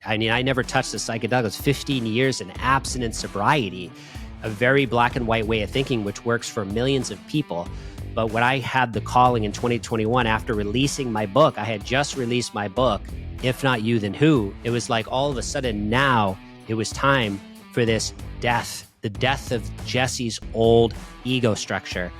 I mean, I never touched the psychedelics. 15 years in abstinence sobriety, a very black and white way of thinking, which works for millions of people. But when I had the calling in 2021, after releasing my book, I had just released my book, If Not You, Then Who? It was like all of a sudden now it was time for this death, the death of Jesse's old ego structure,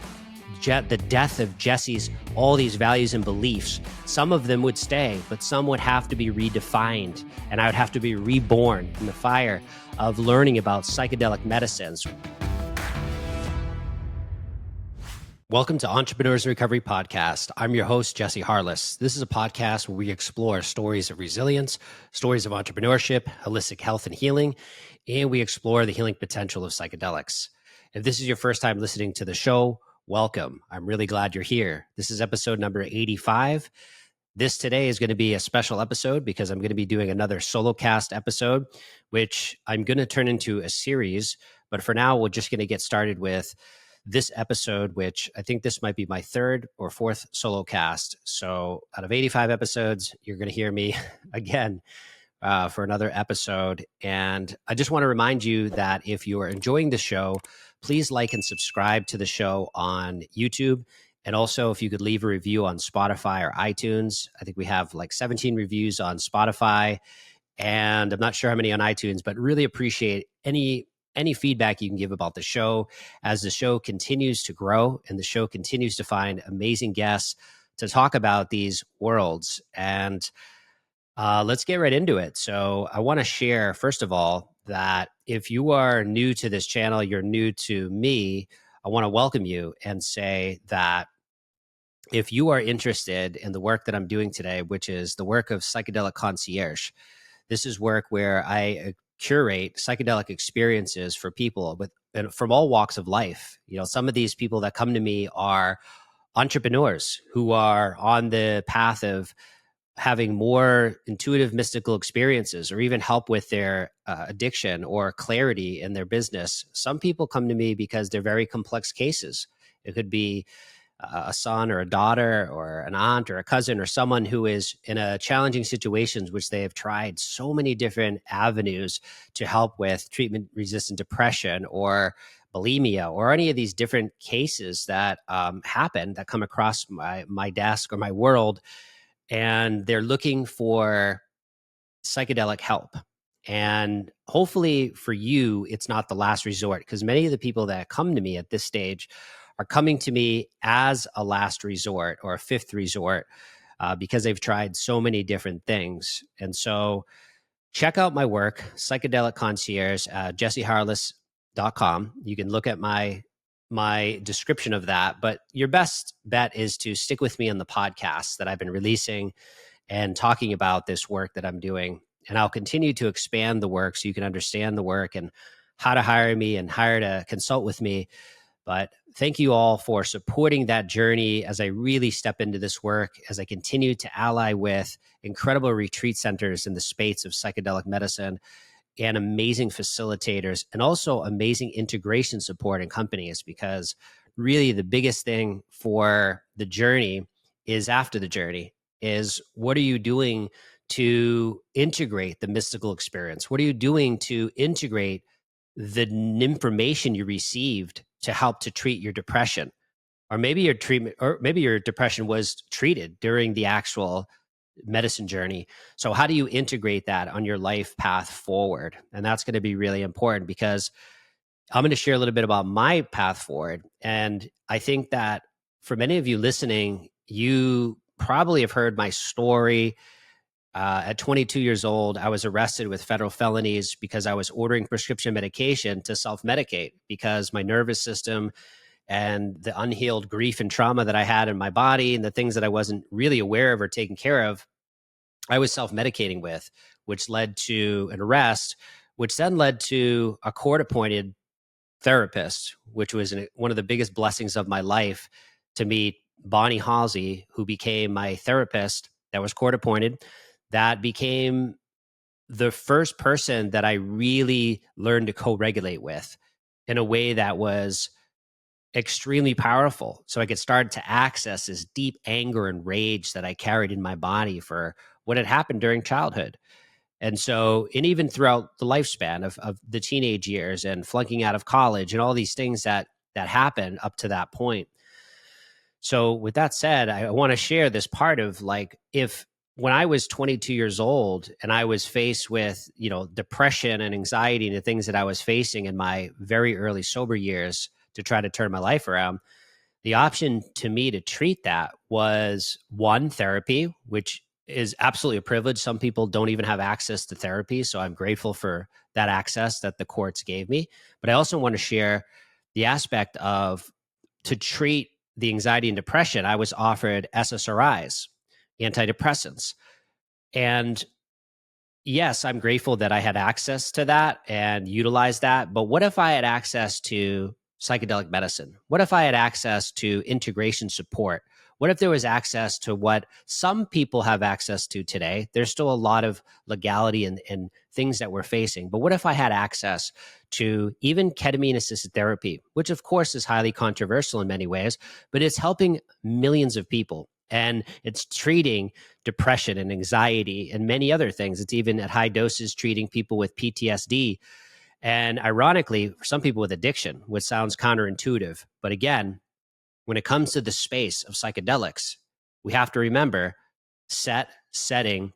the death of Jesse's all these values and beliefs. Some of them would stay, but some would have to be redefined, and I would have to be reborn in the fire of learning about psychedelic medicines. Welcome to Entrepreneurs in Recovery Podcast. I'm your host, Jesse Harless. This is a podcast where we explore stories of resilience, stories of entrepreneurship, holistic health and healing, and we explore the healing potential of psychedelics. If this is your first time listening to the show, welcome. I'm really glad you're here. This is episode number 85. This today is going to be a special episode because I'm going to be doing another solo cast episode, which I'm going to turn into a series. But for now, we're just going to get started with this episode, which I think this might be my third or fourth solo cast. So out of 85 episodes, you're going to hear me again for another episode. And I just want to remind you that if you are enjoying the show, please like and subscribe to the show on YouTube. And also, if you could leave a review on Spotify or iTunes. I think we have like 17 reviews on Spotify, and I'm not sure how many on iTunes, but really appreciate any feedback you can give about the show as the show continues to grow and the show continues to find amazing guests to talk about these worlds. And let's get right into it. So I want to share, first of all, that if you are new to this channel, you're new to me, I want to welcome you and say that if you are interested in the work that I'm doing today, which is the work of psychedelic concierge, this is work where I curate psychedelic experiences for people from all walks of life. You know, some of these people that come to me are entrepreneurs who are on the path of having more intuitive mystical experiences or even help with their addiction or clarity in their business. Some people come to me because they're very complex cases. It could be a son or a daughter or an aunt or a cousin or someone who is in a challenging situations, which they have tried so many different avenues to help with treatment-resistant depression or bulimia or any of these different cases that happen that come across my desk or my world. And they're looking for psychedelic help. And hopefully for you, it's not the last resort, because many of the people that come to me at this stage are coming to me as a last resort or a fifth resort because they've tried so many different things. And so check out my work, Psychedelic Concierge, jesseharless.com. You can look at my description of that, but your best bet is to stick with me on the podcast that I've been releasing and talking about this work that I'm doing. And I'll continue to expand the work so you can understand the work and how to hire me and hire to consult with me. But thank you all for supporting that journey as I really step into this work, as I continue to ally with incredible retreat centers in the space of psychedelic medicine and amazing facilitators and also amazing integration support in companies, because really the biggest thing for the journey is after the journey is what are you doing to integrate the mystical experience? What are you doing to integrate the information you received to help to treat your depression? Or maybe your treatment, or maybe your depression was treated during the actual medicine journey. So how do you integrate that on your life path forward? And that's going to be really important, because I'm going to share a little bit about my path forward. And I think that for many of you listening, you probably have heard my story. At 22 years old, I was arrested with federal felonies because I was ordering prescription medication to self-medicate because my nervous system and the unhealed grief and trauma that I had in my body and the things that I wasn't really aware of or taking care of, I was self-medicating with, which led to an arrest, which then led to a court-appointed therapist, which was one of the biggest blessings of my life, to meet Bonnie Halsey, who became my therapist that was court-appointed. That became the first person that I really learned to co-regulate with in a way that was extremely powerful. So I could start to access this deep anger and rage that I carried in my body for what had happened during childhood. And so, and even throughout the lifespan of the teenage years and flunking out of college and all these things that happen up to that point. So with that said, I want to share this part of like, if when I was 22 years old and I was faced with, depression and anxiety and the things that I was facing in my very early sober years to try to turn my life around, the option to me to treat that was one, therapy, which is absolutely a privilege. Some people don't even have access to therapy. So I'm grateful for that access that the courts gave me. But I also want to share the aspect of, to treat the anxiety and depression, I was offered SSRIs, antidepressants. And yes, I'm grateful that I had access to that and utilized that. But what if I had access to psychedelic medicine? What if I had access to integration support? What if there was access to what some people have access to today? There's still a lot of legality and things that we're facing. But what if I had access to even ketamine assisted therapy, which of course is highly controversial in many ways, but it's helping millions of people. And it's treating depression and anxiety and many other things. It's even at high doses treating people with PTSD. And ironically, for some people with addiction, which sounds counterintuitive. But again, when it comes to the space of psychedelics, we have to remember setting,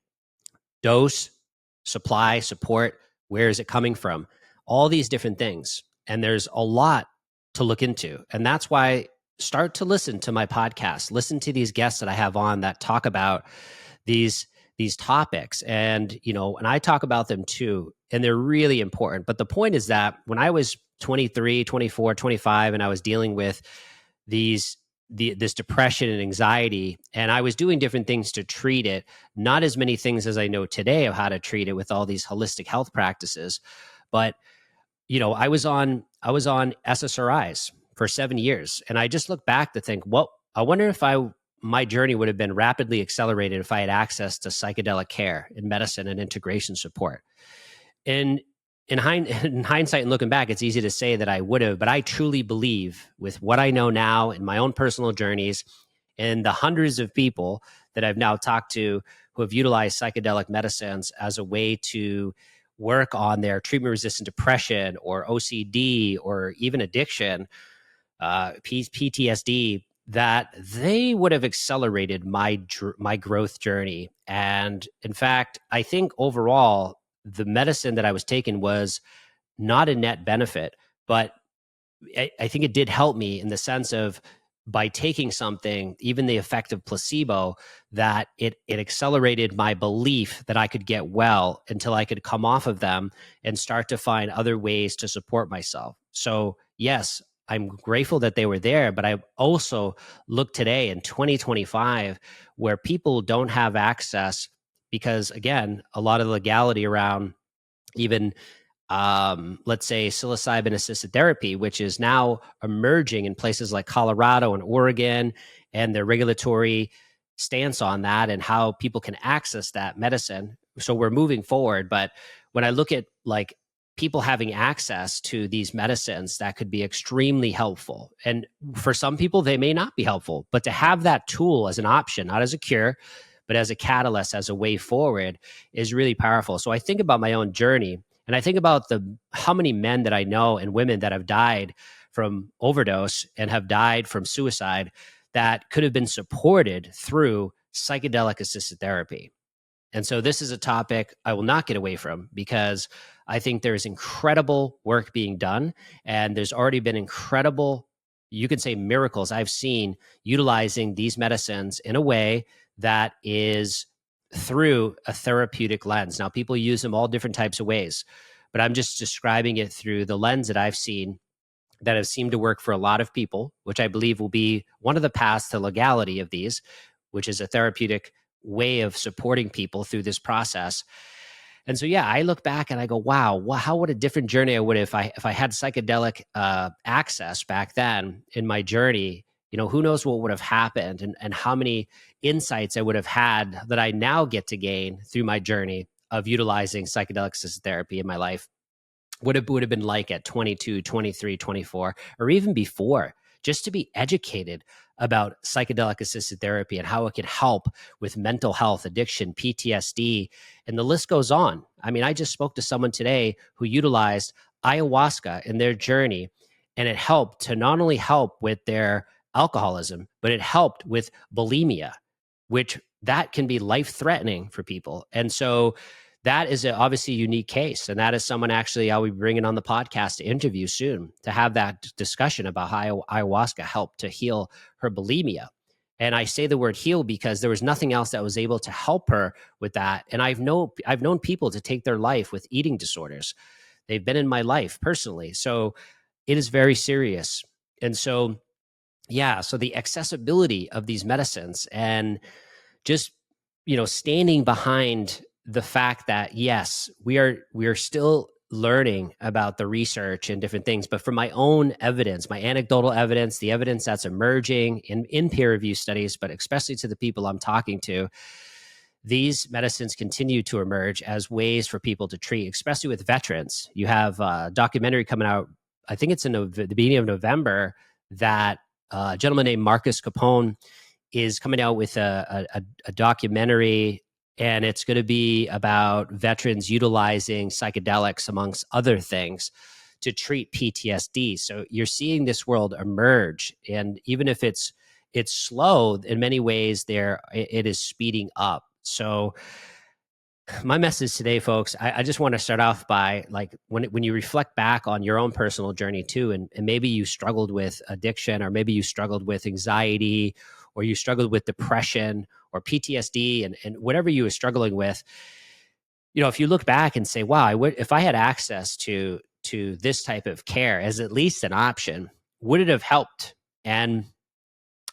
dose, supply, support, where is it coming from? All these different things. And there's a lot to look into. And that's why start to listen to my podcast, listen to these guests that I have on that talk about these topics. And, and I talk about them too, and they're really important. But the point is that when I was 23, 24, 25, and I was dealing with this depression and anxiety, and I was doing different things to treat it, not as many things as I know today of how to treat it with all these holistic health practices. But, I was on SSRIs for 7 years. And I just look back to think, well, I wonder if my journey would have been rapidly accelerated if I had access to psychedelic care and medicine and integration support. And in hindsight and looking back, it's easy to say that I would have, but I truly believe with what I know now in my own personal journeys and the hundreds of people that I've now talked to who have utilized psychedelic medicines as a way to work on their treatment-resistant depression or OCD or even addiction, PTSD, that they would have accelerated my growth journey. And in fact, I think overall, the medicine that I was taking was not a net benefit, but I think it did help me in the sense of, by taking something, even the effect of placebo, that it accelerated my belief that I could get well until I could come off of them and start to find other ways to support myself. So yes, I'm grateful that they were there, but I also look today in 2025 where people don't have access because, again, a lot of legality around even let's say psilocybin assisted therapy, which is now emerging in places like Colorado and Oregon, and the regulatory stance on that and how people can access that medicine. So we're moving forward. But when I look at like people having access to these medicines, that could be extremely helpful. And for some people, they may not be helpful, but to have that tool as an option, not as a cure, but as a catalyst, as a way forward, is really powerful. So I think about my own journey. And I think about how many men that I know and women that have died from overdose and have died from suicide that could have been supported through psychedelic assisted therapy. And so this is a topic I will not get away from because I think there's incredible work being done. And there's already been incredible, you could say, miracles I've seen utilizing these medicines in a way that is through a therapeutic lens. Now, people use them all different types of ways, but I'm just describing it through the lens that I've seen that have seemed to work for a lot of people, which I believe will be one of the paths to legality of these, which is a therapeutic way of supporting people through this process. And so, yeah, I look back and I go, wow, how what a different journey I would have if I had psychedelic access back then in my journey. Who knows what would have happened and how many insights I would have had that I now get to gain through my journey of utilizing psychedelic assisted therapy in my life. What it would have been like at 22, 23, 24, or even before, just to be educated about psychedelic assisted therapy and how it can help with mental health, addiction, PTSD, and the list goes on. I mean, I just spoke to someone today who utilized ayahuasca in their journey, and it helped to not only help with their alcoholism, but it helped with bulimia, which that can be life threatening for people. And so that is obviously a unique case. And that is someone actually I'll be bringing on the podcast to interview soon to have that discussion about how ayahuasca helped to heal her bulimia. And I say the word heal because there was nothing else that was able to help her with that. And I've known people to take their life with eating disorders. They've been in my life personally. So it is very serious. And so, yeah, so the accessibility of these medicines and just, standing behind the fact that, yes, we are still learning about the research and different things, but from my own evidence, my anecdotal evidence, the evidence that's emerging in peer review studies, but especially to the people I'm talking to, these medicines continue to emerge as ways for people to treat, especially with veterans. You have a documentary coming out, I think it's in the beginning of November, that a gentleman named Marcus Capone is coming out with a documentary, and it's going to be about veterans utilizing psychedelics, amongst other things, to treat PTSD. So you're seeing this world emerge, and even if it's slow, in many ways, it is speeding up. So my message today, folks, I just want to start off by, like, when you reflect back on your own personal journey too, and maybe you struggled with addiction, or maybe you struggled with anxiety, or you struggled with depression or PTSD, and whatever you were struggling with, if you look back and say, wow, if I had access to this type of care as at least an option, would it have helped? And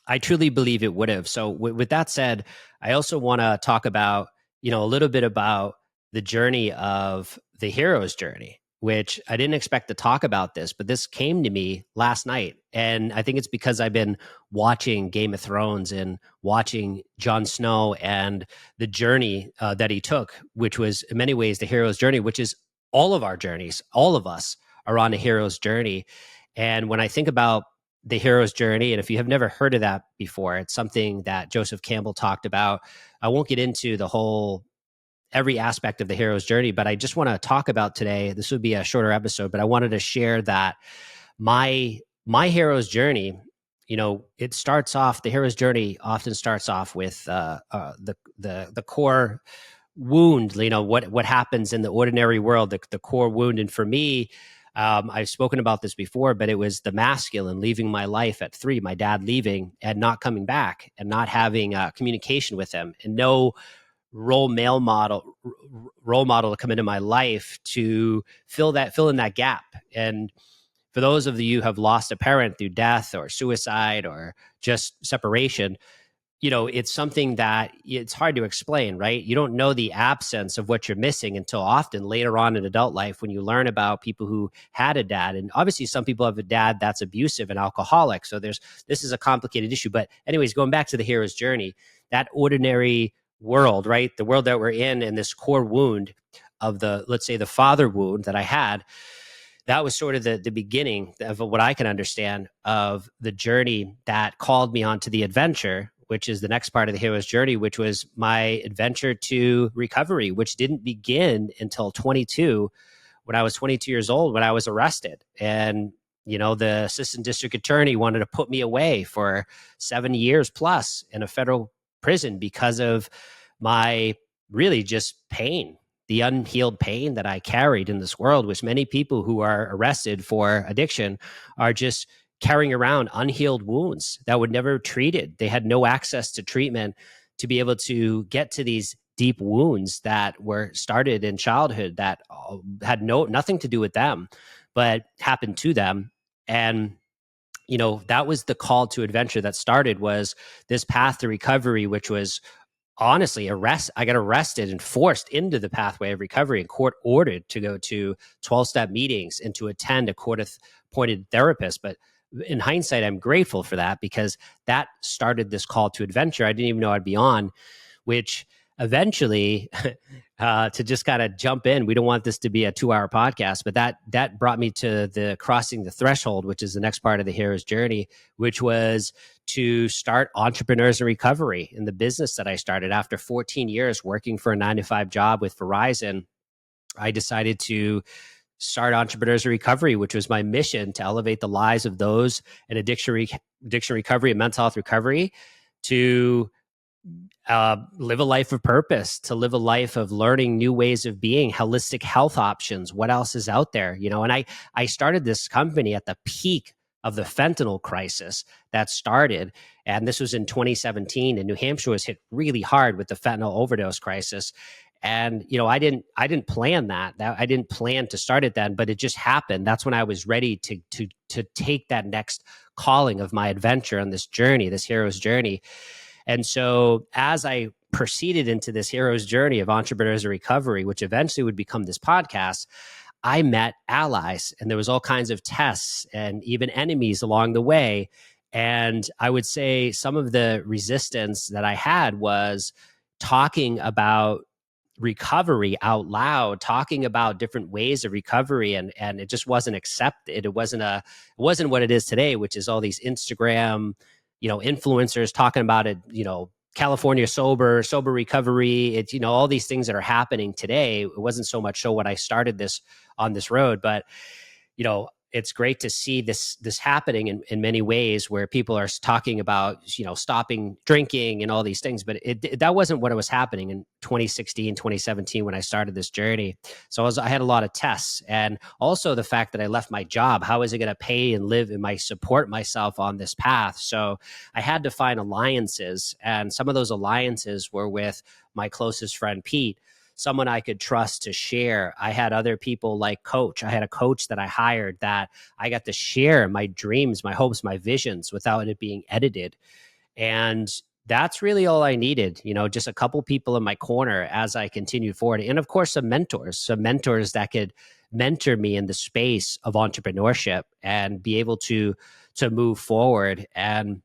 I truly believe it would have. So with that said, I also want to talk about, a little bit about the journey of the hero's journey, which I didn't expect to talk about this, but this came to me last night. And I think it's because I've been watching Game of Thrones and watching Jon Snow and the journey that he took, which was in many ways the hero's journey, which is all of our journeys. All of us are on a hero's journey. And when I think about the hero's journey, and if you have never heard of that before, it's something that Joseph Campbell talked about. I won't get into every aspect of the hero's journey, but I just want to talk about today. This would be a shorter episode, but I wanted to share that my hero's journey, it starts off. The hero's journey often starts off with the core wound. What happens in the ordinary world, the core wound. And for me, I've spoken about this before, but it was the masculine leaving my life at 3, my dad leaving and not coming back, and not having communication with him, and no role model to come into my life to fill in that gap. And for those of you who have lost a parent through death or suicide or just separation, it's something that it's hard to explain, right? You don't know the absence of what you're missing until often later on in adult life, when you learn about people who had a dad. And obviously some people have a dad that's abusive and alcoholic. So this is a complicated issue. But anyways, going back to the hero's journey, that ordinary world, right? The world that we're in, and this core wound of let's say the father wound that I had, that was sort of the beginning of what I can understand of the journey that called me onto the adventure, which is the next part of the hero's journey, which was my adventure to recovery, which didn't begin until 22, when I was 22 years old, when I was arrested. And, the assistant district attorney wanted to put me away for 7 years plus in a federal prison because of my really just pain, the unhealed pain that I carried in this world, which many people who are arrested for addiction are just carrying around unhealed wounds that were never treated. They had no access to treatment to be able to get to these deep wounds that were started in childhood that had nothing to do with them, but happened to them. And that was the call to adventure that started, was this path to recovery, which was honestly I got arrested and forced into the pathway of recovery, and court ordered to go to 12-step meetings and to attend a court-appointed therapist. But in hindsight, I'm grateful for that, because that started this call to adventure I didn't even know I'd be on, which eventually, to just kind of jump in, we don't want this to be a 2-hour podcast, but that brought me to the crossing the threshold, which is the next part of the hero's journey, which was to start Entrepreneurs in Recovery, in the business that I started after 14 years working for a 9-to-5 job with Verizon. I decided to start Entrepreneurs in Recovery, which was my mission to elevate the lives of those in addiction recovery and mental health recovery, to live a life of purpose, to live a life of learning new ways of being, holistic health options. What else is out there? And I started this company at the peak of the fentanyl crisis that started. And this was in 2017, and New Hampshire was hit really hard with the fentanyl overdose crisis. And I didn't plan that. I didn't plan to start it then, but it just happened. That's when I was ready to take that next calling of my adventure on this journey, this hero's journey. And so as I proceeded into this hero's journey of Entrepreneurs in Recovery, which eventually would become this podcast, I met allies, and there was all kinds of tests and even enemies along the way. And I would say some of the resistance that I had was talking about recovery out loud, talking about different ways of recovery, and it just wasn't accepted. It wasn't what it is today, which is all these Instagram, influencers talking about it, California sober recovery. It's, all these things that are happening today. It wasn't so much so when I started this on this road, but, it's great to see this happening in many ways, where people are talking about, stopping drinking and all these things. But that wasn't what was happening in 2016, 2017 when I started this journey. So I had a lot of tests, and also the fact that I left my job. How is it going to pay and live and support myself on this path? So I had to find alliances, and some of those alliances were with my closest friend, Pete, someone I could trust to share. I had other people like Coach. I had a coach that I hired that I got to share my dreams, my hopes, my visions without it being edited. And that's really all I needed, just a couple people in my corner as I continued forward. And of course, some mentors that could mentor me in the space of entrepreneurship and be able to move forward. And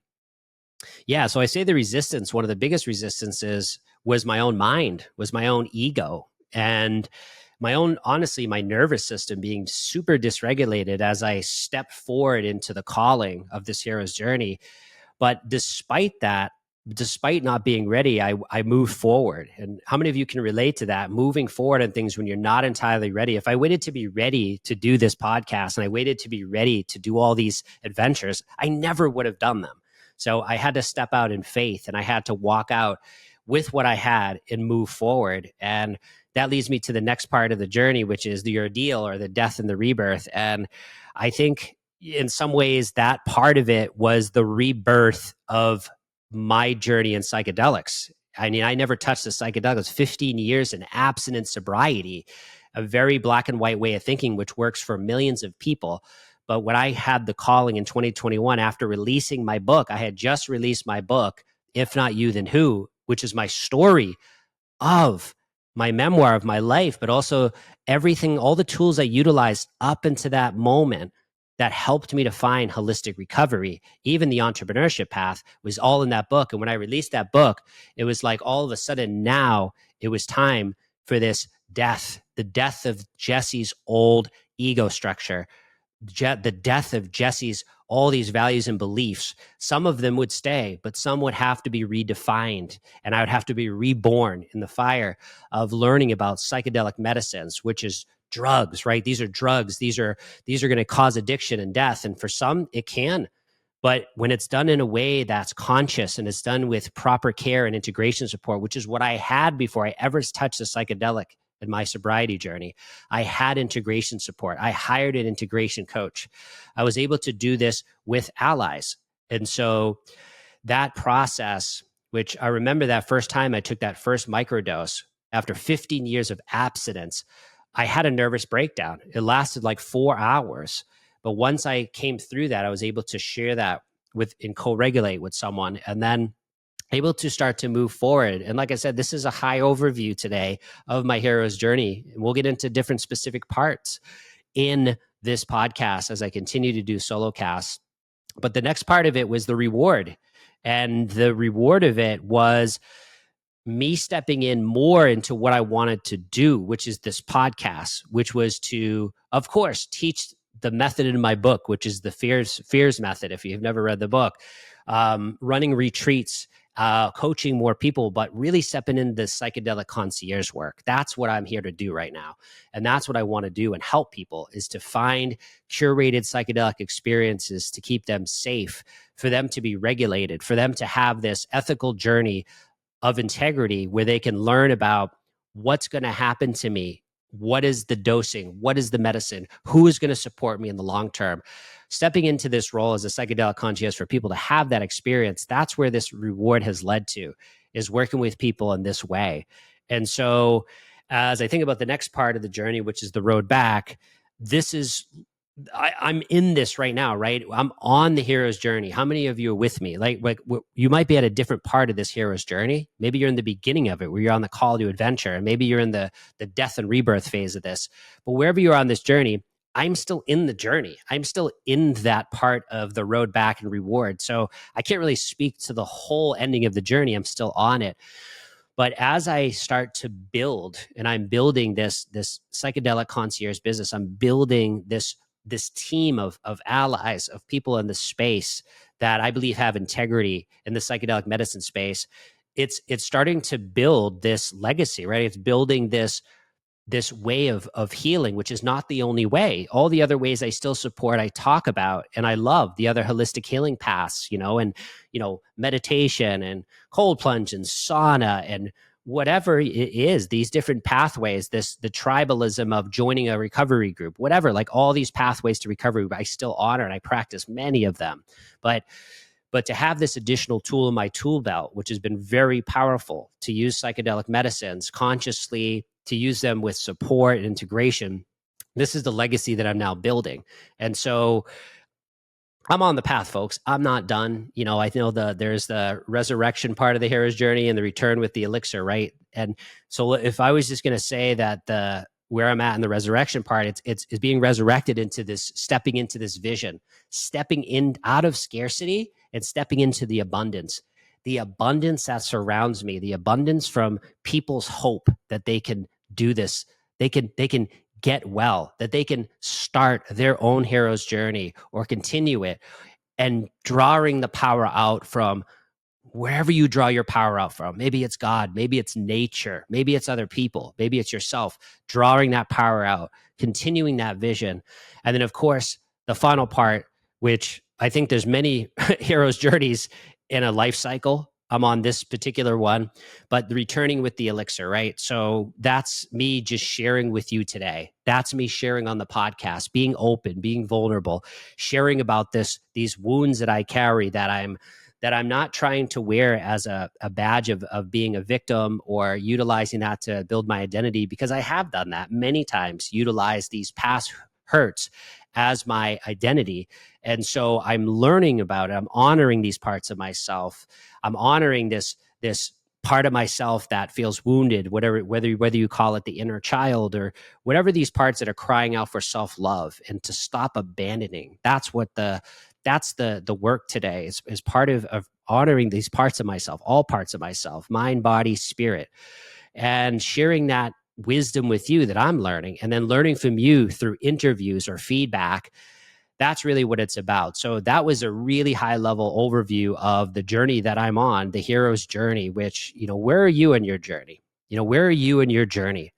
yeah, so I say the resistance, one of the biggest resistances was my own mind, was my own ego, and honestly, my nervous system being super dysregulated as I stepped forward into the calling of this hero's journey. But despite not being ready, I moved forward. And how many of you can relate to that, moving forward on things when you're not entirely ready? If I waited to be ready to do this podcast, and I waited to be ready to do all these adventures, I never would have done them. So I had to step out in faith, and I had to walk out with what I had and move forward. And that leads me to the next part of the journey, which is the ordeal, or the death and the rebirth. And I think in some ways that part of it was the rebirth of my journey in psychedelics. I mean, I never touched the psychedelics. 15 years in abstinence sobriety, a very black and white way of thinking, which works for millions of people. But when I had the calling in 2021, after releasing my book, I had just released my book, If Not You, Then Who, which is my story of my memoir of my life, but also everything, all the tools I utilized up into that moment that helped me to find holistic recovery. Even the entrepreneurship path was all in that book. And when I released that book, it was like all of a sudden now it was time for this death, the death of Jesse's old ego structure, the death of Jesse's all these values and beliefs. Some of them would stay, but some would have to be redefined, and I would have to be reborn in the fire of learning about psychedelic medicines, which is drugs, right? These are drugs. These are going to cause addiction and death, and for some it can. But when it's done in a way that's conscious and it's done with proper care and integration support, which is what I had before I ever touched a psychedelic in my sobriety journey, I had integration support. I hired an integration coach. I was able to do this with allies. And so that process, which I remember that first time I took that first microdose after 15 years of abstinence, I had a nervous breakdown. It lasted like 4 hours. But once I came through that, I was able to share that and co-regulate with someone, and then able to start to move forward. And like I said, this is a high overview today of my hero's journey. And we'll get into different specific parts in this podcast as I continue to do solo casts. But the next part of it was the reward. And the reward of it was me stepping in more into what I wanted to do, which is this podcast, which was to, of course, teach the method in my book, which is the fears method. If you've never read the book, running retreats coaching more people, but really stepping into the psychedelic concierge work. That's what I'm here to do right now. And that's what I want to do and help people, is to find curated psychedelic experiences to keep them safe, for them to be regulated, for them to have this ethical journey of integrity where they can learn about what's going to happen to me. What is the dosing? What is the medicine? Who is going to support me in the long term? Stepping into this role as a psychedelic concierge for people to have that experience, that's where this reward has led to, is working with people in this way. And so as I think about the next part of the journey, which is the road back, this is I'm in this right now, right? I'm on the hero's journey. How many of you are with me? Like you might be at a different part of this hero's journey. Maybe you're in the beginning of it, where you're on the call to adventure, and maybe you're in the death and rebirth phase of this. But wherever you are on this journey, I'm still in the journey. I'm still in that part of the road back and reward. So I can't really speak to the whole ending of the journey. I'm still on it. But as I start to build, and I'm building this psychedelic concierge business, I'm building this team of allies, of people in the space that I believe have integrity in the psychedelic medicine space. It's starting to build this legacy, right? It's building this way of healing, which is not the only way. All the other ways I still support, I talk about, and I love the other holistic healing paths, and meditation and cold plunge and sauna and whatever it is, these different pathways, the tribalism of joining a recovery group, whatever, like all these pathways to recovery, I still honor and I practice many of them. But to have this additional tool in my tool belt, which has been very powerful, to use psychedelic medicines consciously, to use them with support and integration, this is the legacy that I'm now building. And so I'm on the path, folks. I'm not done. I know there's the resurrection part of the hero's journey and the return with the elixir, right? And so if I was just going to say that where I'm at in the resurrection part, it's being resurrected into this, stepping into this vision, stepping in out of scarcity and stepping into the abundance that surrounds me, the abundance from people's hope that they can do this. They can get well, that they can start their own hero's journey or continue it, and drawing the power out from wherever you draw your power out from. Maybe it's God, maybe it's nature, maybe it's other people, maybe it's yourself, drawing that power out, continuing that vision. And then, of course, the final part, which I think there's many hero's journeys in a life cycle. I'm on this particular one, but the returning with the elixir, right? So that's me just sharing with you today. That's me sharing on the podcast, being open, being vulnerable, sharing about these wounds that I carry, that I'm not trying to wear as a badge of being a victim, or utilizing that to build my identity, because I have done that many times, utilized these past hurts as my identity. And so I'm learning about it. I'm honoring these parts of myself. I'm honoring this part of myself that feels wounded, whether you call it the inner child, or whatever these parts that are crying out for self-love, and to stop abandoning. That's the work today, is part of honoring these parts of myself, all parts of myself, mind, body, spirit, and sharing that wisdom with you that I'm learning, and then learning from you through interviews or feedback. That's really what it's about. So that was a really high level overview of the journey that I'm on, the hero's journey, which, where are you in your journey? Where are you in your journey?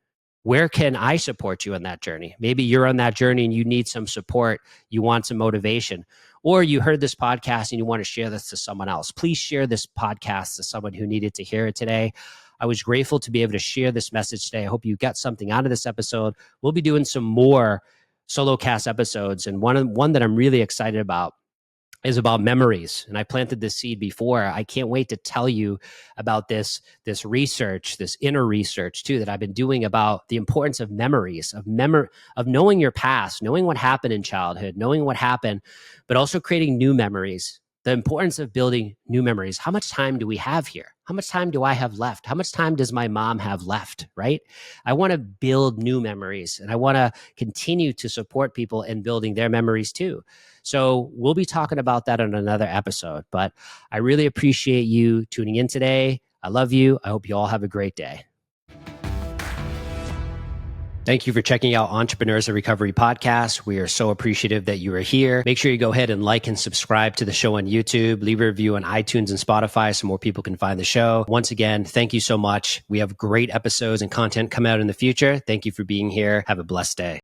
Where can I support you in that journey? Maybe you're on that journey and you need some support. You want some motivation, or you heard this podcast and you want to share this to someone else. Please share this podcast to someone who needed to hear it today. I was grateful to be able to share this message today. I hope you got something out of this episode. We'll be doing some more solo cast episodes, and one that I'm really excited about is about memories. And I planted this seed before. I can't wait to tell you about this research, this inner research too, that I've been doing about the importance of memories, of knowing your past, knowing what happened in childhood, knowing what happened, but also creating new memories. The importance of building new memories. How much time do we have here? How much time do I have left? How much time does my mom have left, right? I want to build new memories, and I want to continue to support people in building their memories too. So we'll be talking about that on another episode, but I really appreciate you tuning in today. I love you. I hope you all have a great day. Thank you for checking out Entrepreneurs in Recovery podcast. We are so appreciative that you are here. Make sure you go ahead and like and subscribe to the show on YouTube. Leave a review on iTunes and Spotify so more people can find the show. Once again, thank you so much. We have great episodes and content come out in the future. Thank you for being here. Have a blessed day.